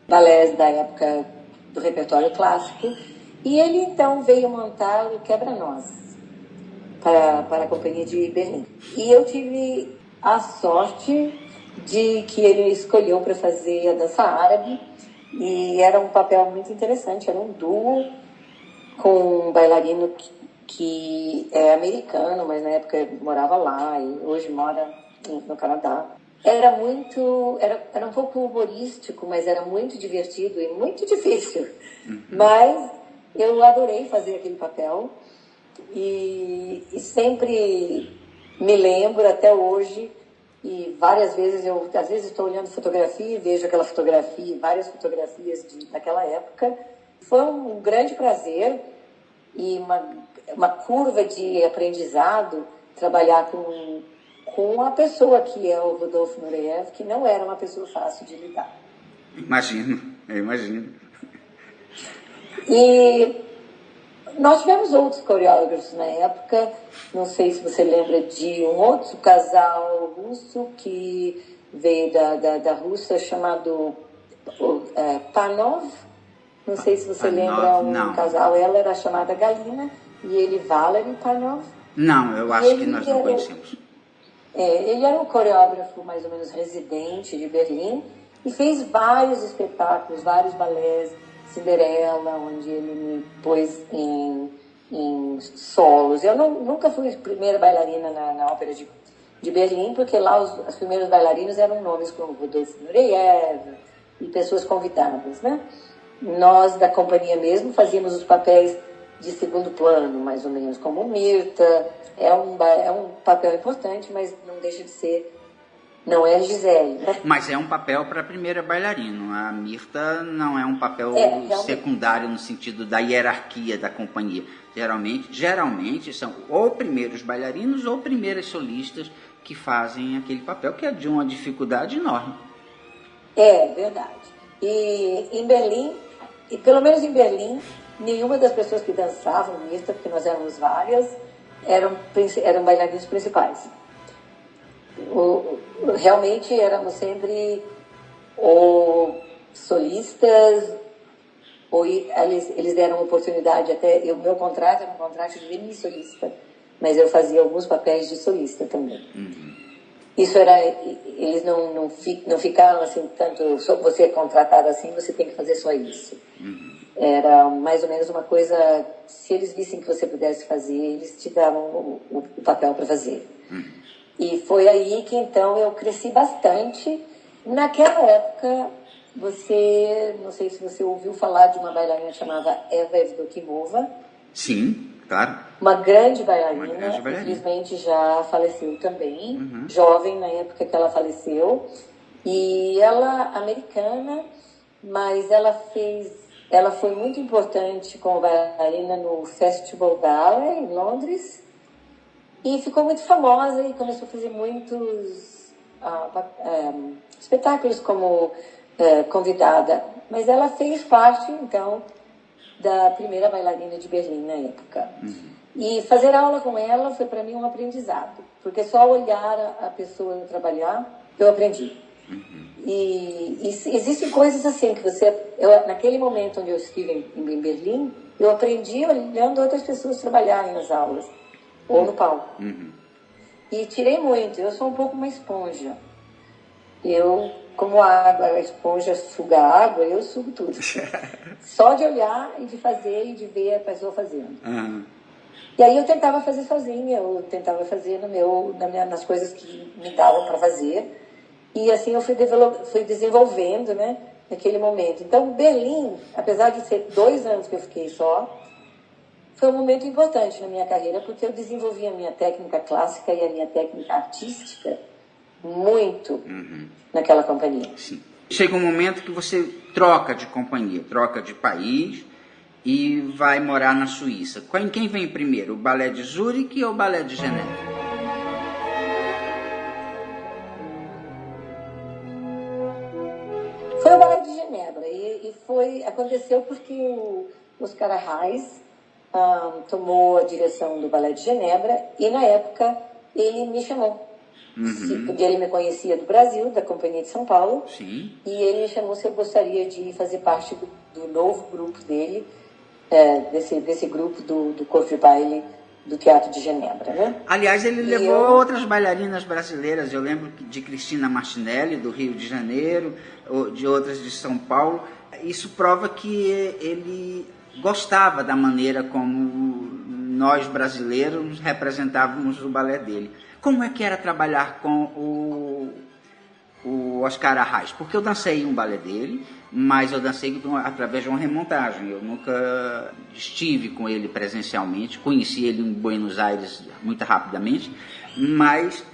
balés da época do repertório clássico. E ele então veio montar o Quebra-Nozes para a Companhia de Berlim. E eu tive a sorte de que ele escolheu para fazer a dança árabe, e era um papel muito interessante, era um duo com um bailarino que é americano, mas na época morava lá e hoje mora no Canadá. Era um pouco humorístico, mas era muito divertido e muito difícil. Mas eu adorei fazer aquele papel e sempre me lembro até hoje. E várias vezes às vezes estou olhando fotografia e vejo aquela fotografia, várias fotografias daquela época. Foi um grande prazer e uma curva de aprendizado trabalhar com a pessoa que é o Rudolf Nureyev, que não era uma pessoa fácil de lidar. Eu imagino. E nós tivemos outros coreógrafos na época, não sei se você lembra de um outro casal russo que veio da Rússia, chamado Panov. Não sei se você lembra casal, ela era chamada Galina e ele Valery Panov. Não, eu acho que nós não conhecemos. Ele era um coreógrafo mais ou menos residente de Berlim e fez vários espetáculos, vários balés, Cinderela, onde ele me pôs em solos. Eu nunca fui primeira bailarina na ópera de Berlim, porque lá os primeiros bailarinos eram nomes como Rodolfo Nureyev e pessoas convidadas, né? Nós, da companhia mesmo, fazíamos os papéis de segundo plano, mais ou menos, como Mirta. É um papel importante, mas não deixa de ser... Não é a Gisele, né? Mas é um papel para a primeira bailarina. A Mirta não é um papel secundário no sentido da hierarquia da companhia. Geralmente são ou primeiros bailarinos ou primeiras solistas que fazem aquele papel, que é de uma dificuldade enorme. É verdade. E em Berlim, e pelo menos em Berlim, nenhuma das pessoas que dançavam Mirta, porque nós éramos várias, eram bailarinos principais. Realmente éramos sempre ou solistas, ou eles deram oportunidade até... O meu contrato era um contrato de mini-solista, mas eu fazia alguns papéis de solista também. Isso era... Eles não ficaram assim, tanto... Você é contratado assim, você tem que fazer só isso. Era mais ou menos uma coisa... Se eles vissem que você pudesse fazer, eles te davam o papel para fazer. E foi aí que, então, eu cresci bastante. Naquela época, não sei se você ouviu falar de uma bailarina chamada Eva Evdokimova. Sim, claro. Uma grande bailarina, infelizmente já faleceu também, jovem na época que ela faleceu. E ela, americana, mas ela foi muito importante como bailarina no Festival Ballet, em Londres. E ficou muito famosa e começou a fazer muitos espetáculos como convidada. Mas ela fez parte, então, da primeira bailarina de Berlim na época. E fazer aula com ela foi para mim um aprendizado. Porque só olhar a pessoa trabalhar, eu aprendi. E existem coisas assim que naquele momento onde eu estive em Berlim, eu aprendi olhando outras pessoas trabalharem nas aulas. Ou no palco. E tirei muito. Eu sou um pouco uma esponja. Como a esponja suga água, eu sugo tudo. Só de olhar e de fazer e de ver a pessoa fazendo. E aí eu tentava fazer sozinha, eu tentava fazer nas coisas que me davam para fazer. E assim eu fui desenvolvendo, né, naquele momento. Então, Berlim, apesar de ser 2 anos que eu fiquei só, foi um momento importante na minha carreira, porque eu desenvolvi a minha técnica clássica e a minha técnica artística muito naquela companhia. Sim. Chega um momento que você troca de companhia, troca de país e vai morar na Suíça. Quem vem primeiro, o Balé de Zurique ou o Balé de Genebra? Foi o Balé de Genebra e aconteceu porque o Oscar Arraes tomou a direção do Balé de Genebra e na época ele me chamou. Porque ele me conhecia do Brasil, da Companhia de São Paulo. Sim. E ele me chamou se eu gostaria de fazer parte do novo grupo dele, desse grupo do corpo de baile do Teatro de Genebra, né? Aliás, ele levou outras bailarinas brasileiras. Eu lembro de Cristina Martinelli, do Rio de Janeiro, de outras de São Paulo. Isso prova que ele gostava da maneira como nós brasileiros representávamos o balé dele. Como é que era trabalhar com o Oscar Arraes? Porque eu dancei um balé dele, mas eu dancei através de uma remontagem. Eu nunca estive com ele presencialmente, conheci ele em Buenos Aires muito rapidamente, mas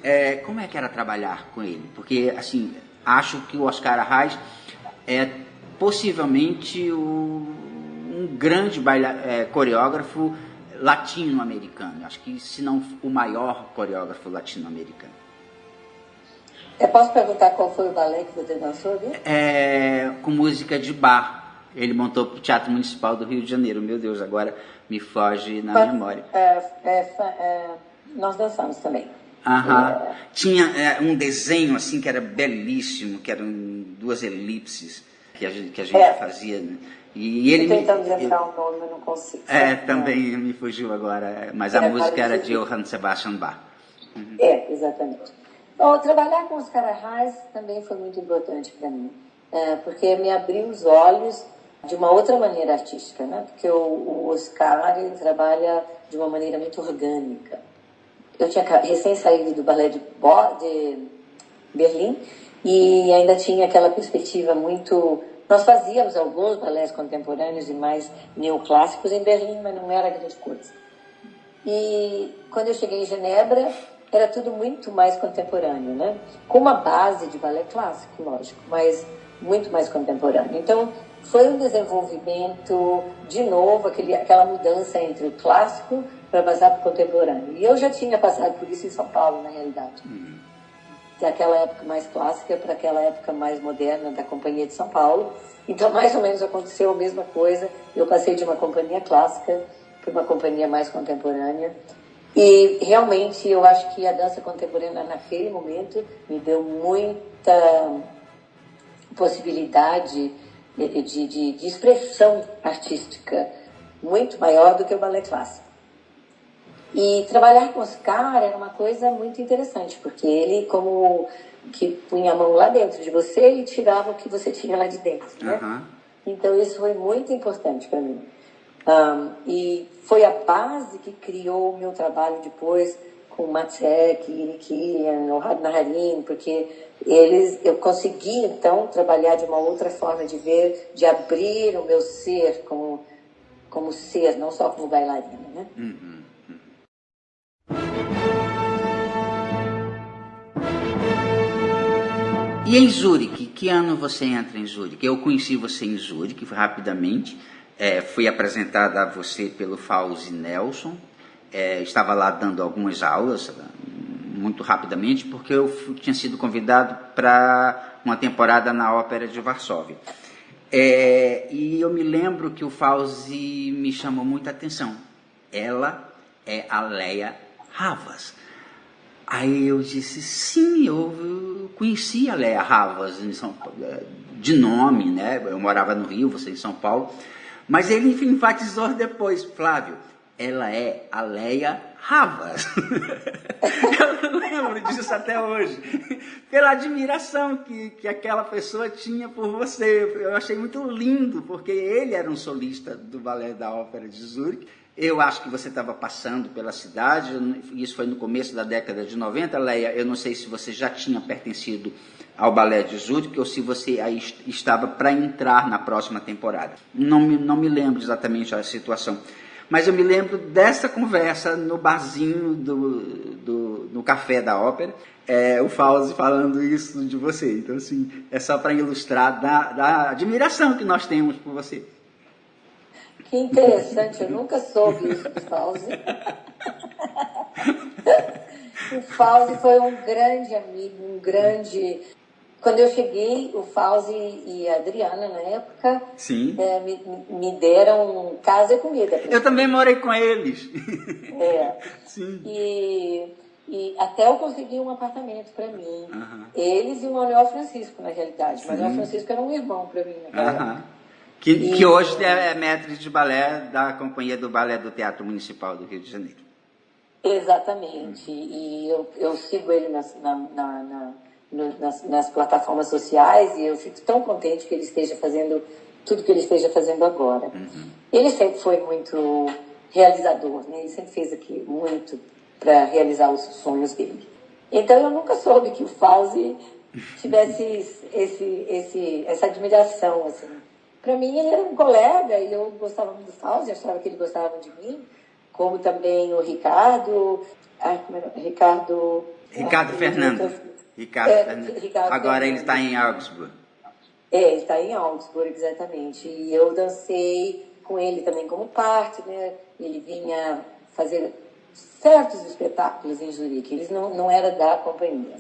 como é que era trabalhar com ele? Porque, assim, acho que o Oscar Arraes é possivelmente um grande coreógrafo latino-americano. Acho que, se não o maior coreógrafo latino-americano. Eu posso perguntar qual foi o balé que você dançou, viu? Com música de bar. Ele montou para o Teatro Municipal do Rio de Janeiro. Meu Deus, agora me foge na memória. Nós dançamos também. Tinha um desenho assim que era belíssimo, que eram 2 elipses que a gente fazia, né? E ele tentando lembrar o nome, eu não consigo. Também me fugiu agora, mas a música era de Johann Sebastian Bach. Exatamente. Bom, trabalhar com os Arraes também foi muito importante para mim, porque me abriu os olhos de uma outra maneira artística, né? Porque o Oscar, ele trabalha de uma maneira muito orgânica. eu tinha recém saído do balé de Berlim e ainda tinha aquela perspectiva muito... Nós fazíamos alguns balés contemporâneos e mais neoclássicos em Berlim, mas não era grande coisa. E quando eu cheguei em Genebra, era tudo muito mais contemporâneo, né? Com uma base de balé clássico, lógico, mas muito mais contemporâneo. Então, foi um desenvolvimento, de novo, aquela mudança entre o clássico para passar para o contemporâneo. E eu já tinha passado por isso em São Paulo, na realidade. Daquela época mais clássica para aquela época mais moderna da Companhia de São Paulo. Então, mais ou menos aconteceu a mesma coisa. Eu passei de uma companhia clássica para uma companhia mais contemporânea. E, realmente, eu acho que a dança contemporânea, naquele momento, me deu muita possibilidade de expressão artística muito maior do que o balé clássico. E trabalhar com Oscar era uma coisa muito interessante, porque ele como que punha a mão lá dentro de você e tirava o que você tinha lá de dentro, né? Então isso foi muito importante para mim. E foi a base que criou o meu trabalho depois com o Matsek, Irikian, o Rad Naharin, porque eu consegui então trabalhar de uma outra forma de ver, de abrir o meu ser como ser, não só como bailarina, né? E em Zurique, que ano você entra em Zurique? Eu conheci você em Zurique rapidamente, fui apresentada a você pelo Fauzi Nelson, estava lá dando algumas aulas, muito rapidamente, porque eu tinha sido convidado para uma temporada na Ópera de Varsóvia. E eu me lembro que o Fauzi me chamou muita atenção. Ela é a Leia Havas. Aí eu disse, sim, eu conheci a Leia Havas em São Paulo, de nome, né? Eu morava no Rio, você em São Paulo. Mas ele enfatizou depois, Flávio, ela é a Leia Havas. Eu lembro disso até hoje. Pela admiração que aquela pessoa tinha por você. Eu achei muito lindo, porque ele era um solista do Balé da Ópera de Zurique. Eu acho que você estava passando pela cidade, isso foi no começo da década de 90, Leia, eu não sei se você já tinha pertencido ao Balé de Zurique ou se você aí estava para entrar na próxima temporada. Não me lembro exatamente a situação, mas eu me lembro dessa conversa no barzinho no café da ópera, o Fauzi falando isso de você. Então, assim, é só para ilustrar da admiração que nós temos por você. Que interessante, eu nunca soube isso do Fauzi. O Fauzi foi um grande amigo, Quando eu cheguei, o Fauzi e a Adriana, na época, me deram casa e comida. Eu também morei com eles. Sim. E até eu consegui um apartamento para mim. Eles e o Manuel Francisco, na realidade. O Manuel Francisco era um irmão para mim naquela época. Que hoje é mestre de balé da Companhia do Balé do Teatro Municipal do Rio de Janeiro. Exatamente. E eu sigo ele nas plataformas sociais e eu fico tão contente que ele esteja fazendo tudo que ele esteja fazendo agora. Ele sempre foi muito realizador, né? Ele sempre fez aqui muito para realizar os sonhos dele. Então eu nunca soube que o Fauzi tivesse essa admiração, assim. Para mim, ele era um colega e eu gostava muito do Fauzi, achava que ele gostava de mim, como também o Ricardo. Ricardo Fernando. Agora ele está em Augsburg. Ele está em Augsburg, exatamente. E eu dancei com ele também como parte, né? Ele vinha fazer certos espetáculos em Zurique, eles não era da companhia.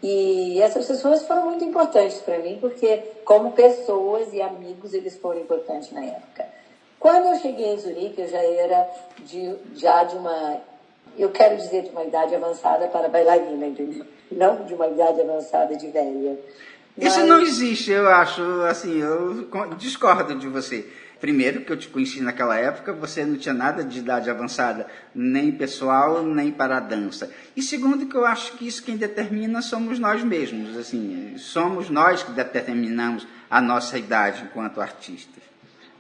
E essas pessoas foram muito importantes para mim, porque como pessoas e amigos eles foram importantes na época. Quando eu cheguei em Zurique, eu já era de uma, eu quero dizer, de uma idade avançada para bailarina, entendeu? Não de uma idade avançada de velha. Isso não existe, eu acho, assim, eu discordo de você. Primeiro, que eu te conheci naquela época, você não tinha nada de idade avançada, nem pessoal, nem para a dança. E segundo, que eu acho que isso quem determina somos nós mesmos, assim, somos nós que determinamos a nossa idade enquanto artistas.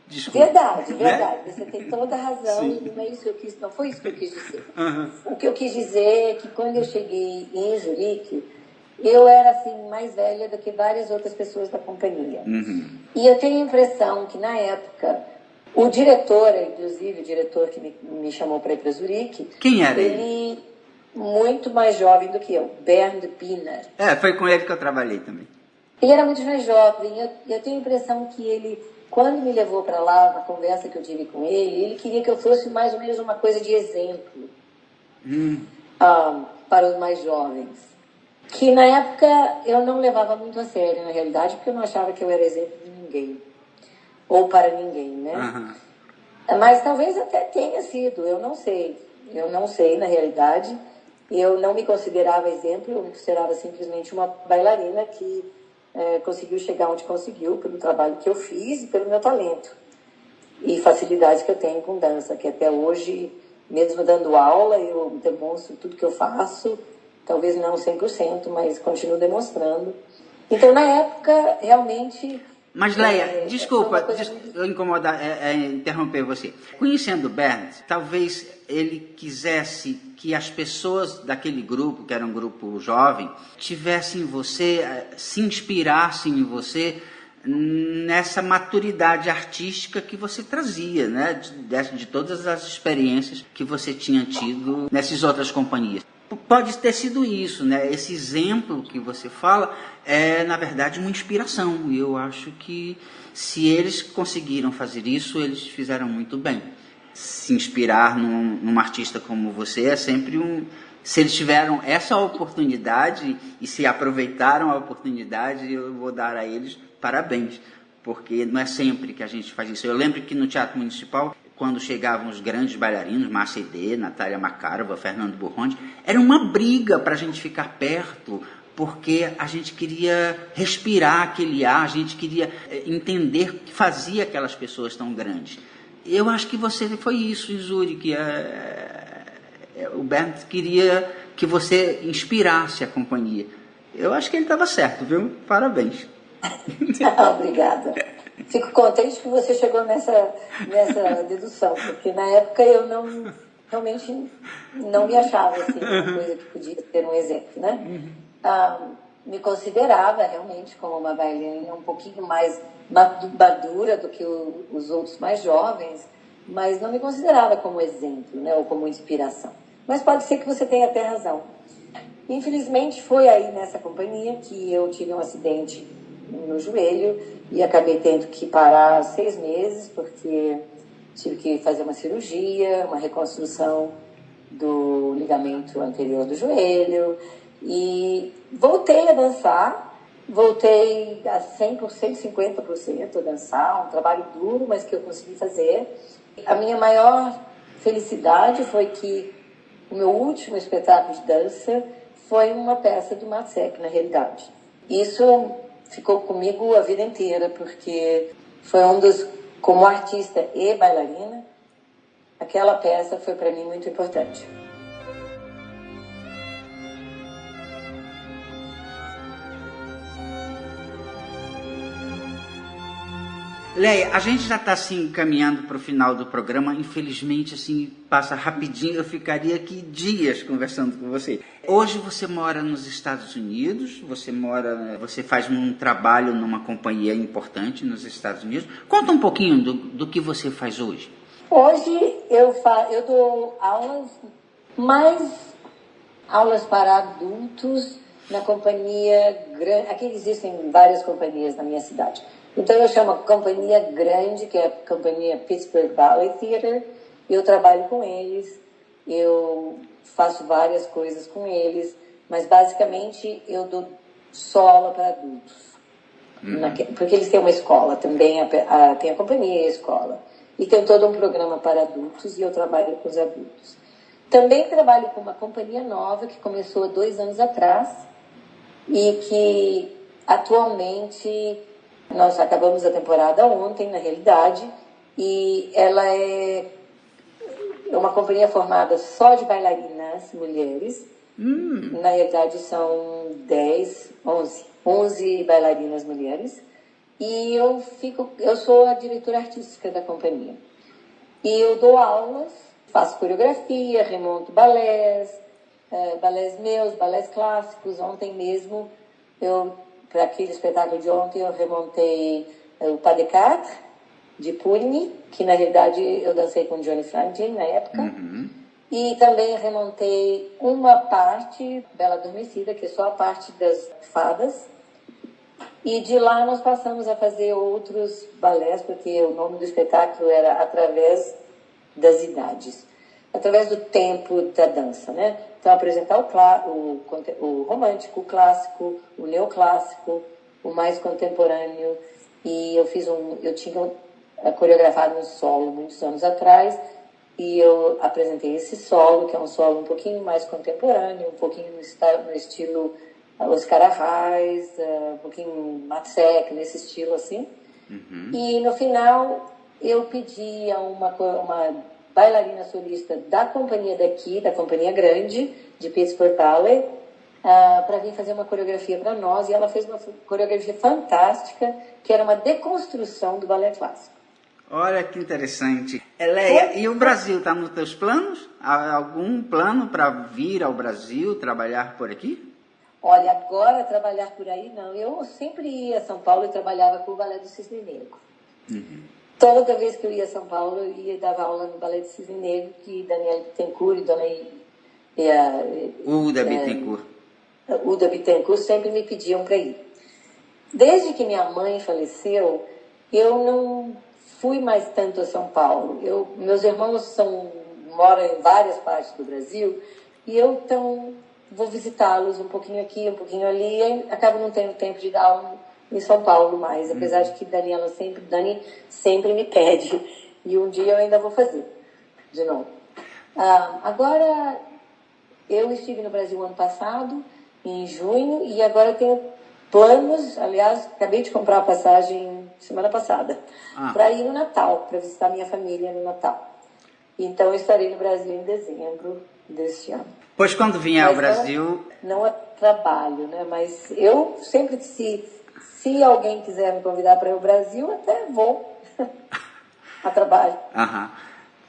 Desculpa. Verdade, Né? verdade. Você tem toda a razão. Sim. E não é isso que eu quis, não foi isso que eu quis dizer. Uhum. O que eu quis dizer é que quando eu cheguei em Zurique, eu era assim mais velha do que várias outras pessoas da companhia. Uhum. E eu tenho a impressão que na época o diretor, inclusive o diretor que me chamou para ir para Zurique, Quem era ele muito mais jovem do que eu, Bernd Piner. Foi com ele que eu trabalhei também. Ele era muito mais jovem. Eu tenho a impressão que ele, quando me levou para lá, na conversa que eu tive com ele queria que eu fosse mais ou menos uma coisa de exemplo para os mais jovens. Que na época eu não levava muito a sério, na realidade, porque eu não achava que eu era exemplo de ninguém. Ou para ninguém, né? Uhum. Mas talvez até tenha sido, eu não sei. Eu não sei, na realidade. Eu não me considerava exemplo, eu me considerava simplesmente uma bailarina que conseguiu chegar onde conseguiu pelo trabalho que eu fiz e pelo meu talento. E facilidades que eu tenho com dança, que até hoje, mesmo dando aula, eu demonstro tudo que eu faço, talvez não 100%, mas continuo demonstrando. Então, na época, realmente... Mas, Leia, desculpa eu incomodar, interromper você. Conhecendo o Bernd, talvez ele quisesse que as pessoas daquele grupo, que era um grupo jovem, tivessem você, se inspirassem em você nessa maturidade artística que você trazia, né? De todas as experiências que você tinha tido nessas outras companhias. Pode ter sido isso, né? Esse exemplo que você fala é, na verdade, uma inspiração. E eu acho que se eles conseguiram fazer isso, eles fizeram muito bem. Se inspirar num artista como você é sempre Se eles tiveram essa oportunidade e se aproveitaram a oportunidade, eu vou dar a eles parabéns. Porque não é sempre que a gente faz isso. Eu lembro que no Teatro Municipal, quando chegavam os grandes bailarinos, Márcia Aidê, Natália Makarova, Fernando Burronde, era uma briga para a gente ficar perto, porque a gente queria respirar aquele ar, a gente queria entender o que fazia aquelas pessoas tão grandes. Eu acho que você foi isso em Zurique. O Bernd queria que você inspirasse a companhia. Eu acho que ele estava certo, viu? Parabéns. Obrigada. Fico contente que você chegou nessa dedução, porque na época eu realmente não me achava assim, uma coisa que podia ter um exemplo, né? Me considerava realmente como uma bailarina um pouquinho mais madura do que os outros mais jovens, mas não me considerava como exemplo, né, ou como inspiração. Mas pode ser que você tenha até razão. Infelizmente foi aí nessa companhia que eu tive um acidente no joelho e acabei tendo que parar 6 meses, porque tive que fazer uma cirurgia, uma reconstrução do ligamento anterior do joelho, e voltei a dançar, voltei a 100%, 50% a dançar, um trabalho duro, mas que eu consegui fazer. A minha maior felicidade foi que o meu último espetáculo de dança foi uma peça do Matzek, na realidade. Isso ficou comigo a vida inteira, porque foi como artista e bailarina, aquela peça foi para mim muito importante. Leia, a gente já está assim caminhando para o final do programa. Infelizmente, assim, passa rapidinho. Eu ficaria aqui dias conversando com você. Hoje você mora nos Estados Unidos. Você faz um trabalho numa companhia importante nos Estados Unidos. Conta um pouquinho do que você faz hoje. Hoje eu dou aulas para adultos na companhia grande. Aqui existem várias companhias na minha cidade. Então eu chamo a companhia grande, que é a companhia Pittsburgh Ballet Theater. Eu trabalho com eles, eu faço várias coisas com eles, mas basicamente eu dou só aula para adultos. Porque eles têm uma escola também, tem a companhia e a escola. E tem todo um programa para adultos e eu trabalho com os adultos. Também trabalho com uma companhia nova que começou há 2 anos atrás e que atualmente... Nós acabamos a temporada ontem, na realidade, e ela é uma companhia formada só de bailarinas mulheres. Na realidade, são 11 bailarinas mulheres. E eu sou a diretora artística da companhia. E eu dou aulas, faço coreografia, remonto balés meus, balés clássicos. Ontem mesmo, para aquele espetáculo de ontem, eu remontei o Pas de Quatre, de Puccini, que na realidade eu dancei com Johnny Franklin na época. Uhum. E também remontei uma parte, Bela Adormecida, que é só a parte das fadas. E de lá nós passamos a fazer outros balés, porque o nome do espetáculo era Através das Idades, através do tempo da dança, né? Então, apresentar o romântico, o clássico, o neoclássico, o mais contemporâneo. E eu tinha coreografado um solo muitos anos atrás, e eu apresentei esse solo, que é um solo um pouquinho mais contemporâneo, um pouquinho no estilo Oscar Arraes, um pouquinho Matzek, nesse estilo assim. Uhum. E no final eu pedi a uma bailarina solista da companhia daqui, da companhia grande, de Pittsburgh Ballet, para vir fazer uma coreografia para nós, e ela fez uma coreografia fantástica, que era uma deconstrução do balé clássico. Olha que interessante. Leia, e o Brasil está nos teus planos? Há algum plano para vir ao Brasil, trabalhar por aqui? Olha, agora trabalhar por aí não. Eu sempre ia a São Paulo e trabalhava com o Balé do Cisne Negro. Uhum. Toda vez que eu ia a São Paulo, eu ia dar aula no Balé do Cisne Negro, que Daniela Bittencourt e Dona Uda Bittencourt. Uda Bittencourt sempre me pediam para ir. Desde que minha mãe faleceu, eu não fui mais tanto a São Paulo. Meus irmãos moram em várias partes do Brasil, e eu então vou visitá-los um pouquinho aqui, um pouquinho ali, e acabo não tendo tempo de dar aula em São Paulo mais, apesar de que Dani sempre me pede, e um dia eu ainda vou fazer de novo. Agora, eu estive no Brasil ano passado, em junho, e agora tenho planos, aliás, acabei de comprar a passagem semana passada, para ir no Natal, para visitar minha família no Natal. Então, eu estarei no Brasil em dezembro deste ano. Pois quando vier ao Brasil... Não é trabalho, né? Mas eu sempre, se alguém quiser me convidar para ir ao Brasil, até vou a trabalho. Aham.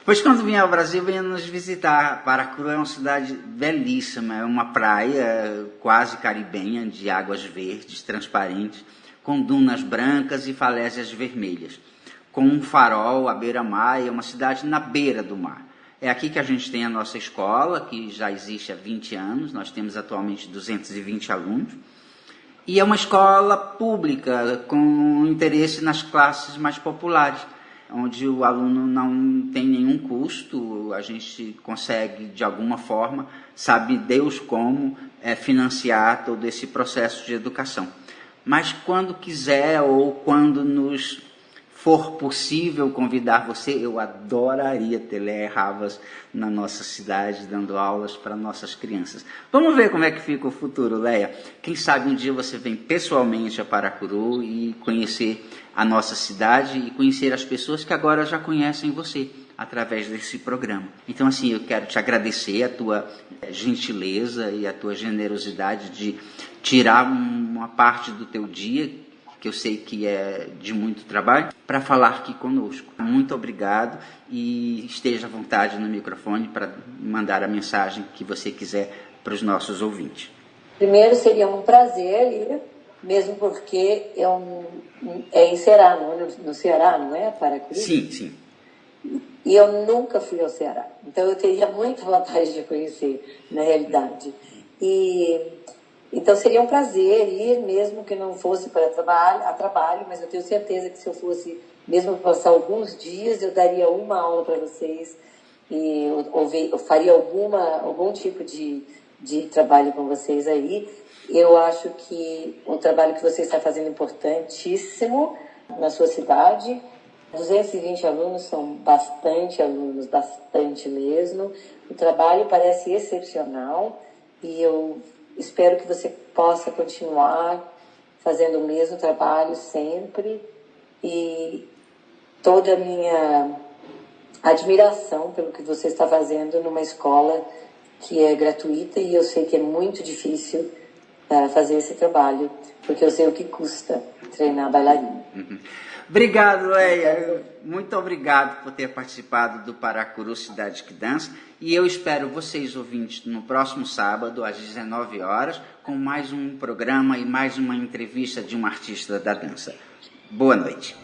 Pois quando vier ao Brasil, venha nos visitar. Paracuru é uma cidade belíssima, é uma praia quase caribenha, de águas verdes, transparentes, com dunas brancas e falésias vermelhas, com um farol à beira-mar, é uma cidade na beira do mar. É aqui que a gente tem a nossa escola, que já existe há 20 anos, nós temos atualmente 220 alunos, e é uma escola pública, com interesse nas classes mais populares, onde o aluno não tem nenhum custo, a gente consegue, de alguma forma, sabe Deus como, financiar todo esse processo de educação. Mas quando quiser ou quando nos for possível convidar você, eu adoraria ter Leia Havas na nossa cidade, dando aulas para nossas crianças. Vamos ver como é que fica o futuro, Leia. Quem sabe um dia você vem pessoalmente a Paracuru e conhecer a nossa cidade e conhecer as pessoas que agora já conhecem você através desse programa. Então, assim, eu quero te agradecer a tua gentileza e a tua generosidade de tirar uma parte do teu dia, que eu sei que é de muito trabalho, para falar aqui conosco. Muito obrigado, e esteja à vontade no microfone para mandar a mensagem que você quiser para os nossos ouvintes. Primeiro, seria um prazer ir, mesmo porque é em Ceará, no Ceará, não é? Paracuru? Sim, sim. E eu nunca fui ao Ceará, então eu teria muita vontade de conhecer, na realidade. Então seria um prazer ir, mesmo que não fosse para trabalho, mas eu tenho certeza que se eu fosse, mesmo passar alguns dias, eu daria uma aula para vocês, e eu faria algum tipo de trabalho com vocês aí. Eu acho que o trabalho que você está fazendo é importantíssimo na sua cidade. 220 alunos são bastante alunos, bastante mesmo. O trabalho parece excepcional, e eu espero que você possa continuar fazendo o mesmo trabalho sempre, e toda a minha admiração pelo que você está fazendo numa escola que é gratuita, e eu sei que é muito difícil fazer esse trabalho, porque eu sei o que custa treinar bailarina. Obrigado, Leia. Muito obrigado por ter participado do Paracuru Cidade que Dança. E eu espero vocês, ouvintes, no próximo sábado, às 19 horas, com mais um programa e mais uma entrevista de um artista da dança. Boa noite.